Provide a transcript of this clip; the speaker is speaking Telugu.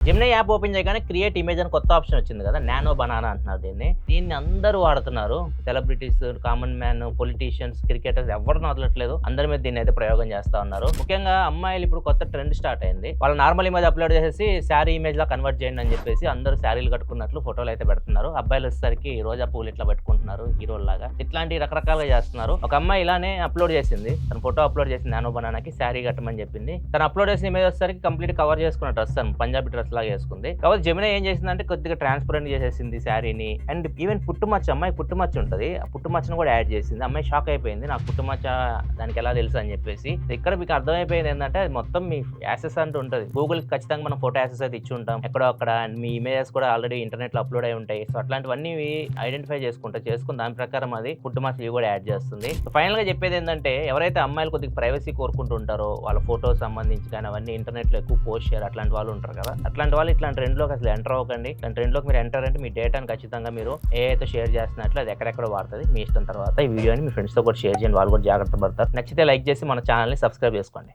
జెమినీ యాప్ ఓపెన్ చేయగానే క్రియేట్ ఇమేజ్ అని కొత్త ఆప్షన్ వచ్చింది కదా, నానో బనానా అంటున్నారు దీన్ని అందరూ వాడుతున్నారు. Celebrities, common man, politicians, cricketers ఎవరు వదలట్లేదు. అందరి మీద దీన్ని అయితే ప్రయోగం చేస్తా ఉన్నారు. ముఖ్యంగా అమ్మాయిలు ఇప్పుడు కొత్త ట్రెండ్ స్టార్ట్ అయింది. వాళ్ళు నార్మల్ ఇమేజ్ అప్లోడ్ చేసేసి శారీ ఇమేజ్ లా కన్వర్ట్ చేయండి అని చెప్పేసి అందరూ శారీలు కట్టుకున్నట్లు ఫోటోలు అయితే పెడుతున్నారు. అబ్బాయిలు వచ్చేసరికి రోజా పూలు ఇట్లా పెట్టుకుంటున్నారు హీరోల్లాగా. ఇట్లాంటి రకరకాలుగా చేస్తున్నారు. ఒక అమ్మాయి ఇలానే అప్లోడ్ చేసింది, తన ఫోటో అప్లోడ్ చేసింది నానో బనానాకి, శారీ కట్టమని చెప్పింది. తను అప్లోడ్ చేసిన ఇమేజ్ వచ్చేసరికి కంప్లీట్ కవర్ చేసుకున్న డ్రెస్ అని పంజాబీ డ్రెస్ లాగా వేసుకుంది. కాబట్టి జెమినీ ఏం చేసిందంటే కొద్దిగా ట్రాన్స్పరెంట్ చేసేసింది శారీని. అండ్ ఈవెన్ పుట్టుమచ్చ, అమ్మాయి పుట్టుమచ్చ ఉంటుంది, ఆ పుట్టుమచ్చను కూడా యాడ్ చేసింది. అమ్మాయి షాక్ అయిపోయింది, నాకు పుట్టుమచ్చ దానికి ఎలా తెలుసు అని చెప్పేసి. ఇక్కడ మీకు అర్థమైపోయింది ఏంటంటే అది మొత్తం మీ యాక్సెస్ అంటూ ఉంటుంది. గూగుల్ ఖచ్చితంగా మనం ఫోటో యాక్సెస్ అయితే ఇచ్చి ఉంటాం ఎక్కడో అక్కడ. అండ్ మీ ఇమేజెస్ కూడా ఆల్రెడీ ఇంటర్నెట్ లో అప్లోడ్ అయి ఉంటాయి. సో అట్లాంటివన్నీ ఐడెంటిఫై చేసుకుని దాని ప్రకారం అది పుట్టుమచ్చ ఇవి కూడా యాడ్ చేస్తుంది. ఫైనల్ గా చెప్పేది ఏంటంటే ఎవరైతే అమ్మాయిలు కొద్దిగా ప్రైవసీ కోరుకుంటూ ఉంటారో, వాళ్ళ ఫోటో సంబంధించి కానీ అవన్నీ ఇంటర్నెట్ లో ఎక్కువ పోస్ట్ చేయరు అట్లాంటి వాళ్ళు ఉంటారు కదా, అట్లాంటి వాళ్ళు ఇట్లాంటి ట్రెండ్లోకి అసలు ఎంటర్ అవ్వకండి. ఇట్లాంటి ట్రెండ్లోకి మీరు ఎంటర్ అంటే మీ డేటాను ఖచ్చితంగా మీరు ఏదైతే షేర్ చేస్తున్నట్లు అది ఎక్కడెక్కడ వాడుతుంది మీ ఇష్టం. తర్వాత ఈ వీడియోని మీ ఫ్రెండ్స్తో కూడా షేర్ చేయండి, వాళ్ళు కూడా జాగ్రత్త పడతారు. నచ్చితే లైక్ చేసి మన ఛానల్ని సబ్స్క్రైబ్ చేసుకోండి.